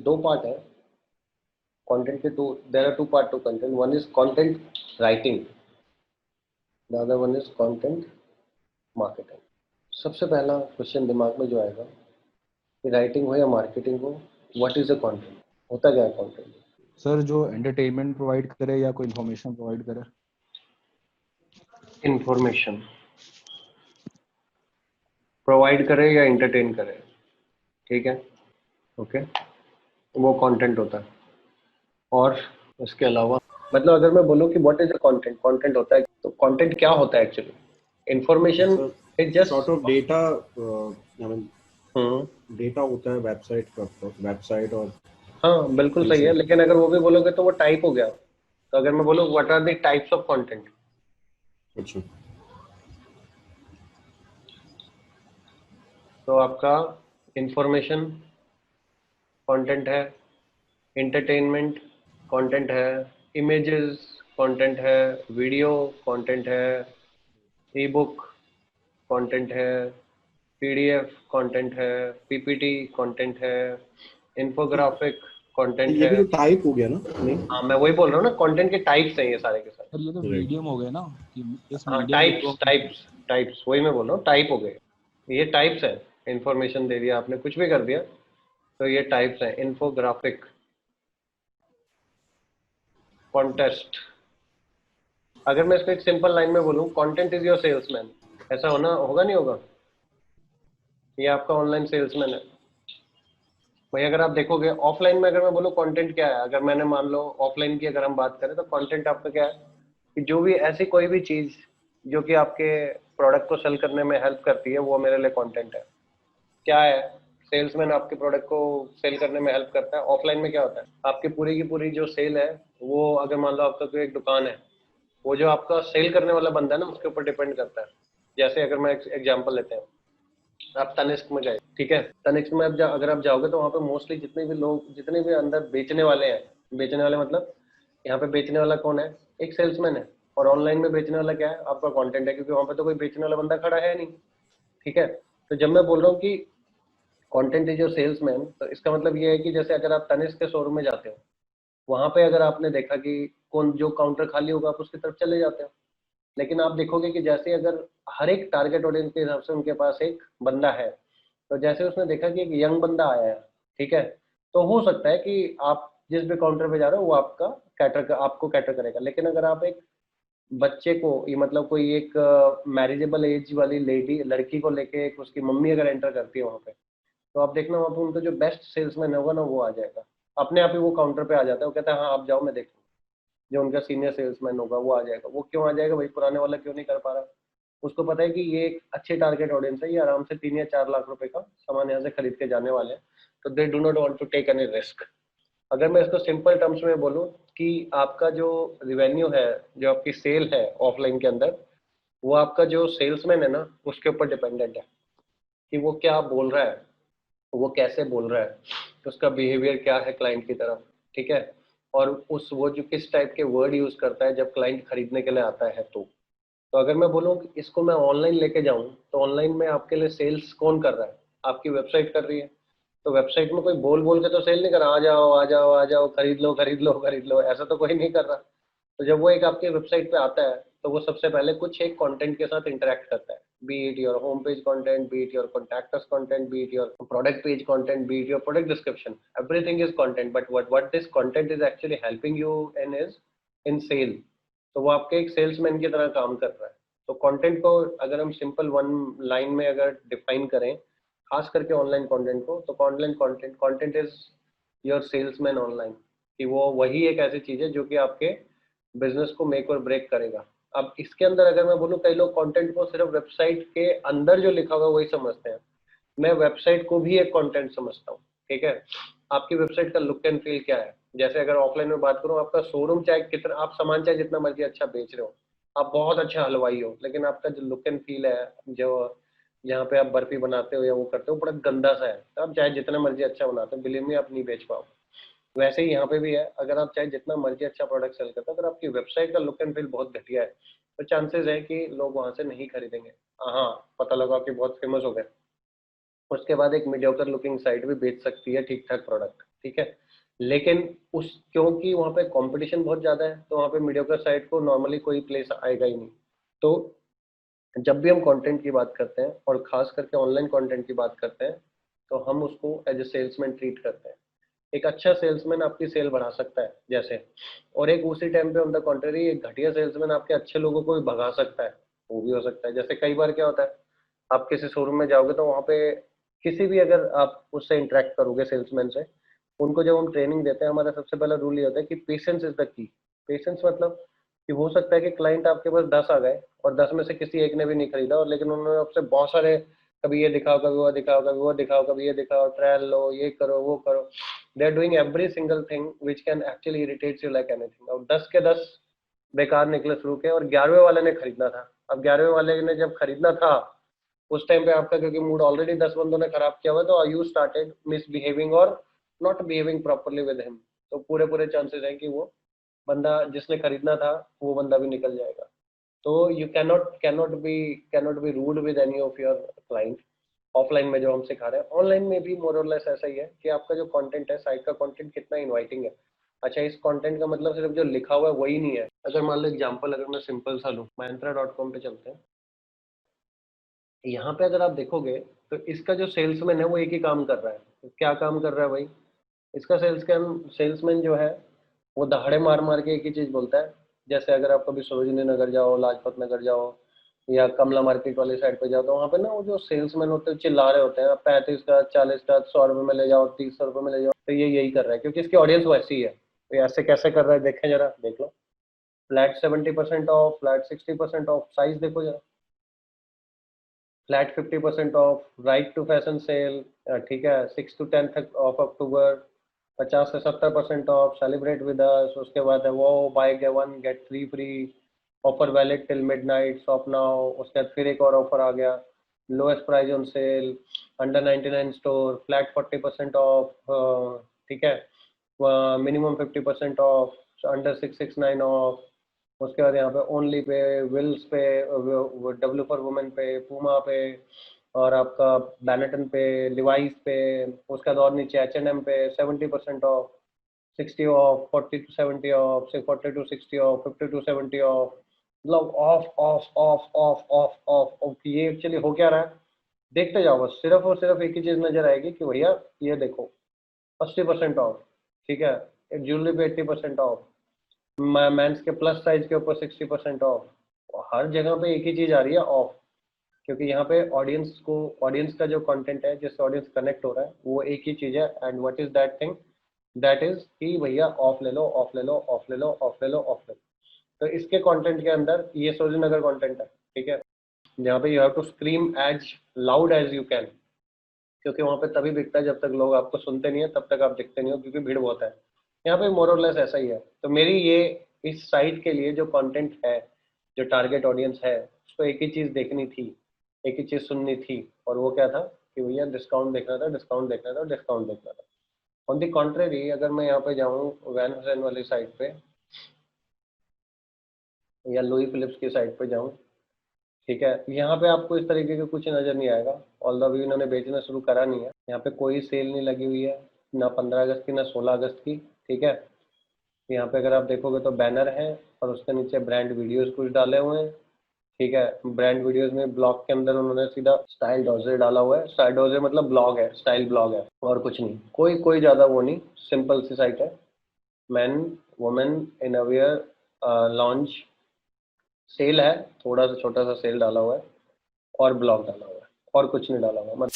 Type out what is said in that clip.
दो पार्ट है कंटेंट के, to there are two part to content, one is content writing, the other one is content marketing. सबसे पहला question दिमाग में जो आएगा कि राइटिंग हो या मार्केटिंग हो, व्हाट इज अ कंटेंट, होता क्या है कंटेंट? सर जो एंटरटेनमेंट प्रोवाइड करे या कोई इन्फॉर्मेशन प्रोवाइड करे। इंफॉर्मेशन प्रोवाइड करे या एंटरटेन करे, ठीक है, ओके, वो कंटेंट होता है। और इसके अलावा मतलब अगर मैं बोलूँ कि what is a content, content होता है, तो कंटेंट क्या होता है actually? Information is just sort of data, data होता है वेबसाइट का, वेबसाइट और हाँ बिल्कुल सही है, लेकिन अगर वो भी बोलोगे तो वो टाइप हो गया। तो अगर मैं बोलूँ what are the types of content, अच्छा, तो आपका इंफॉर्मेशन कंटेंट है, एंटरटेनमेंट कंटेंट है, इमेजेस कंटेंट है, वीडियो कंटेंट है, ई बुक कंटेंट है, पीडीएफ कंटेंट है, पीपीटी कंटेंट है, इन्फोग्राफिक कंटेंट ये है। भी तो टाइप हो गया ना? नहीं, हाँ मैं वही बोल रहा हूँ ना, कंटेंट के टाइप्स हैं ये सारे के सारे। सर ये तो मीडियम हो गए ना कि इस हाँ मीडियम टाइप्स वही मैं बोल रहा हूँ, टाइप हो गए, ये टाइप्स है। इंफॉर्मेशन दे दिया आपने, कुछ भी कर दिया, तो ये टाइप्स है। इन्फोग्राफिक, कॉन्टेस्ट, अगर मैं इसको एक सिंपल लाइन में बोलूँ, कंटेंट इज योर सेल्समैन, ऐसा होना होगा नहीं होगा? ये आपका ऑनलाइन सेल्समैन है भाई। अगर आप देखोगे ऑफलाइन में, अगर मैं बोलूँ कंटेंट क्या है, अगर मैंने मान लो ऑफलाइन की अगर हम बात करें, तो कंटेंट आपका क्या है कि जो भी ऐसी कोई भी चीज जो कि आपके प्रोडक्ट को सेल करने में हेल्प करती है, वो मेरे लिए कंटेंट है। क्या है, सेल्समैन आपके प्रोडक्ट को सेल करने में हेल्प करता है। ऑफलाइन में क्या होता है, आपकी पूरी की पूरी जो सेल है, वो अगर मान लो आपका कोई एक दुकान है, वो जो आपका सेल करने वाला बंदा है ना, उसके ऊपर डिपेंड करता है। जैसे अगर मैं एग्जांपल लेते हैं, आप तनिष्क में गए, ठीक है, तनिष्क में अगर आप जाओगे तो वहाँ पे मोस्टली जितने भी लोग, जितने भी अंदर बेचने वाले हैं, बेचने वाले मतलब यहाँ पे बेचने वाला कौन है, एक सेल्समैन है। और ऑनलाइन में बेचने वाला क्या है, आपका कंटेंट है, क्योंकि वहाँ पे तो कोई बेचने वाला बंदा खड़ा है नहीं, ठीक है। तो जब मैं बोल रहा हूँ कि कंटेंट इज योर सेल्समैन, तो इसका मतलब ये है कि जैसे अगर आप तनिष्क के शोरूम में जाते हो, वहां पे अगर आपने देखा कि कौन जो काउंटर खाली होगा, आप उसकी तरफ चले जाते हो। लेकिन आप देखोगे कि जैसे अगर हर एक टारगेट ऑडियंस के हिसाब से उनके पास एक बंदा है, तो जैसे उसने देखा कि एक यंग बंदा आया है, ठीक है, तो हो सकता है कि आप जिस भी काउंटर पे जा रहे हो वो आपको कैटर करेगा। लेकिन अगर आप एक बच्चे को, ये मतलब कोई एक मैरिजेबल एज वाली लेडी, लड़की को लेके एक उसकी मम्मी अगर एंटर करती है वहाँ पे, तो आप देखना वहाँ पे उनका जो बेस्ट सेल्समैन होगा ना, वो आ जाएगा अपने आप ही, वो काउंटर पे आ जाता है, वो कहता है हाँ आप जाओ मैं देखूँ। जो उनका सीनियर सेल्समैन होगा वो आ जाएगा। वो क्यों आ जाएगा भाई, पुराने वाला क्यों नहीं कर पा रहा? उसको पता है कि ये एक अच्छे टारगेट ऑडियंस है, ये आराम से 3 या 4 लाख रुपए का सामान यहाँ से खरीद के जाने वाले हैं, तो they do not want to take any risk. अगर मैं इसको सिंपल टर्म्स में बोलूँ कि आपका जो रिवेन्यू है, जो आपकी सेल है ऑफलाइन के अंदर, वो आपका जो सेल्समैन है ना, उसके ऊपर डिपेंडेंट है कि वो क्या बोल रहा है, वो कैसे बोल रहा है, तो उसका बिहेवियर क्या है क्लाइंट की तरफ, ठीक है। और उस वो जो किस टाइप के वर्ड यूज करता है जब क्लाइंट खरीदने के लिए आता है। तो अगर मैं बोलूँ कि इसको मैं ऑनलाइन लेके जाऊँ, तो ऑनलाइन में आपके लिए सेल्स कौन कर रहा है, आपकी वेबसाइट कर रही है। तो वेबसाइट में कोई बोल बोल के तो सेल नहीं कर रहा, आ जाओ आ जाओ आ जाओ, खरीद लो खरीद लो खरीद लो, ऐसा तो कोई नहीं कर रहा। तो जब वो एक आपके वेबसाइट पे आता है, तो वो सबसे पहले कुछ एक कंटेंट के साथ इंटरेक्ट करता है, be it your home page content, be it your contact us content, be it your product page content, be it your product description, everything is content. But what this content is actually helping you in is in sale. तो वो आपके एक salesman की तरह काम कर रहा है। तो कंटेंट को अगर हम सिंपल वन लाइन में अगर डिफाइन करें, खास करके ऑनलाइन कंटेंट को, तो online content, content is your salesman online, कि वो वही एक ऐसी चीज है जो कि आपके बिजनेस को मेक और ब्रेक करेगा। अब इसके अंदर अगर मैं बोलूँ, कई लोग कंटेंट को सिर्फ वेबसाइट के अंदर जो लिखा हुआ है वही समझते हैं। मैं वेबसाइट को भी एक कंटेंट समझता हूँ, ठीक है। आपकी वेबसाइट का लुक एंड फील क्या है, जैसे अगर ऑफलाइन में बात करूँ, आपका शोरूम चाहे कितना, आप सामान चाहे जितना मर्जी अच्छा बेच रहे हो, आप बहुत अच्छा हलवाई हो, लेकिन आपका जो लुक एंड फील है, जो जहाँ पे आप बर्फी बनाते हो या वो करते हो, बड़ा गंदा सा है, तो आप चाहे जितना मर्जी अच्छा बनाते हो, बिलीव मी आप नहीं बेच पाओ। वैसे ही यहाँ पे भी है, अगर आप चाहे जितना मर्जी अच्छा प्रोडक्ट सेल करते हो, अगर आपकी वेबसाइट का लुक एंड फील बहुत घटिया है, तो चांसेस है कि लोग वहां से नहीं खरीदेंगे। हाँ, पता लगा कि बहुत फेमस हो गए, उसके बाद एक मीडियोकर लुकिंग साइट भी बेच सकती है ठीक ठाक प्रोडक्ट, ठीक है। लेकिन उस क्योंकि वहाँ पे कंपटीशन बहुत ज़्यादा है तो वहाँ पे मीडियोकर साइट को नॉर्मली कोई प्लेस आएगा ही नहीं। तो जब भी हम कंटेंट की बात करते हैं और खास करके ऑनलाइन कंटेंट की बात करते हैं तो हम उसको एज ए सेल्समैन ट्रीट करते हैं। एक अच्छा सेल्समैन आपकी सेल बढ़ा सकता है जैसे, और एक उसी टाइम पे ऑन द कॉन्ट्ररी एक घटिया सेल्समैन आपके अच्छे लोगों को भी भगा सकता है, वो भी हो सकता है। जैसे कई बार क्या होता है, आप किसी शोरूम में जाओगे तो वहाँ पे किसी भी अगर आप उससे इंटरेक्ट करोगे सेल्समैन से, उनको जब हम ट्रेनिंग देते हैं हमारा सबसे पहला रूल ये होता है कि patience is the key. Patience मतलब कि हो सकता है कि क्लाइंट आपके पास 10 आ गए और 10 में से किसी एक ने भी नहीं खरीदा, और लेकिन उन्होंने आपसे बहुत सारे, कभी ये दिखाओ, कभी वो दिखाओ, कभी वो दिखाओ, कभी ये दिखाओ, ट्रायल लो, ये करो, वो करो। They are doing every single thing which can actually irritates you like anything. और 10 के 10 बेकार निकले शुरू के, और 11वें वाले ने खरीदना था। अब 11वें वाले ने जब खरीदना था उस टाइम पे आपका क्योंकि मूड ऑलरेडी 10 बंदों ने खराब किया हुआ, तो यू स्टार्टेड मिसबिहेविंग और not behaving properly with him. तो पूरे पूरे चांसेस हैं कि वो बंदा जिसने खरीदना था वो बंदा भी निकल जाएगा। तो you cannot be rude with any of your client. Offline में जो हम सिखा रहे हैं, ऑनलाइन में भी मोर और लेस ऐसा ही है कि आपका जो कंटेंट है, साइट का कंटेंट कितना इनवाइटिंग है। अच्छा, इस कंटेंट का मतलब सिर्फ जो लिखा हुआ है वही नहीं है। अगर मान लो एग्जांपल अगर मैं सिंपल सा लूँ, myntra.com पे चलते हैं। यहाँ पे अगर आप देखोगे तो इसका जो सेल्समैन है वो एक ही काम कर रहा है। तो क्या काम कर रहा है भाई, इसका सेल्समैन जो है वो दहाड़े मार मार के एक ही चीज बोलता है। जैसे अगर आप कभी सरोजिनी नगर जाओ, लाजपत नगर जाओ, या कमला मार्केट वाली साइड पे जाओ, तो वहाँ पे ना वो जो सेल्समैन होते हैं चिल्ला रहे होते हैं, 35 का, 40 का, 100 रुपये में ले जाओ, 300 रुपये में ले जाओ। तो ये यही कर रहा है क्योंकि इसकी ऑडियंस वैसी है। तो ये ऐसे कैसे कर रहा है देखें जरा, देख लो। Flat 70% off, flat 60% off, size देखो जरा। Flat 50% off, right to fashion sale, ठीक है, 6 to 10 ऑफ अक्टूबर, 50 से 70% ऑफ, सेलिब्रेट विद अस। उसके बाद है वो buy get one get three free, offer valid till midnight, shop now. उसके बाद फिर एक और ऑफर आ गया, lowest price on sale, under 99 store, flat 40% off, ठीक है, मिनिमम 50% ऑफ, अंडर 669 ऑफ। उसके बाद यहाँ पे ओनली पे, विल्स पे, डब्ल्यू फॉर वुमेन पे, पूमा पे, और आपका बैनेटन पे, लिवाइस पे। उसके बाद और नीचे H&M पे 70% off, 60 off, 40 to 70 off, 40 to 60 off, 50 to 70 off. मतलब off off off off off off off. ये एक्चुअली हो क्या रहा है, देखते जाओ बस, सिर्फ और सिर्फ एक ही चीज नजर आएगी कि भैया ये देखो 80% ऑफ, ठीक है, ज्वेलरी पे 80% ऑफ, मेंस के प्लस साइज के ऊपर 60% ऑफ। हर जगह पे एक ही चीज आ रही है, ऑफ। क्योंकि यहाँ पे ऑडियंस का जो कंटेंट है, जिससे ऑडियंस कनेक्ट हो रहा है, वो एक ही चीज है। And what is that thing, that is कि भैया ऑफ ले लो, ऑफ ले लो, ऑफ ले लो, ऑफ ले लो, ऑफ ले लो। तो इसके कंटेंट के अंदर ये सरोजिनी कंटेंट है, ठीक है, जहाँ पे you have to scream as loud as you can. क्योंकि वहाँ पे तभी बिकता है जब तक लोग आपको सुनते नहीं है, तब तक आप दिखते नहीं हो, क्योंकि भीड़ बहुत है। यहाँ पे मोर और लेस ऐसा ही है। तो मेरी ये इस साइट के लिए जो कंटेंट है, जो टारगेट ऑडियंस है, उसको एक ही चीज देखनी थी, एक ही चीज सुननी थी, और वो क्या था कि भैया डिस्काउंट देखना था, डिस्काउंट देखना था, डिस्काउंट देखना था। ऑन दी कॉन्ट्रेरी अगर मैं यहाँ पे जाऊँ वैन हुसैन वाली साइड पे या लुई फिलिप्स की साइड पे जाऊँ, ठीक है, यहाँ पे आपको इस तरीके का कुछ नजर नहीं आएगा। ऑल्दो अभी इन्होंने बेचना शुरू करा नहीं है। यहाँ पे कोई सेल नहीं लगी हुई है, ना 15 अगस्त की, ना 16 अगस्त की, ठीक है। यहाँ पे अगर आप देखोगे तो बैनर है और उसके नीचे ब्रांड वीडियोस कुछ डाले हुए हैं, ठीक है। ब्रांड वीडियोस में ब्लॉग के अंदर उन्होंने सीधा स्टाइल डोजे डाला हुआ है। स्टाइल डोजे मतलब ब्लॉग है, स्टाइल ब्लॉग है, और कुछ नहीं। कोई कोई ज्यादा वो नहीं, सिंपल सी साइट है। Man women innerwear launch sale है, थोड़ा सा छोटा सा सेल डाला हुआ है, और ब्लॉग डाला हुआ है, और कुछ नहीं डाला हुआ।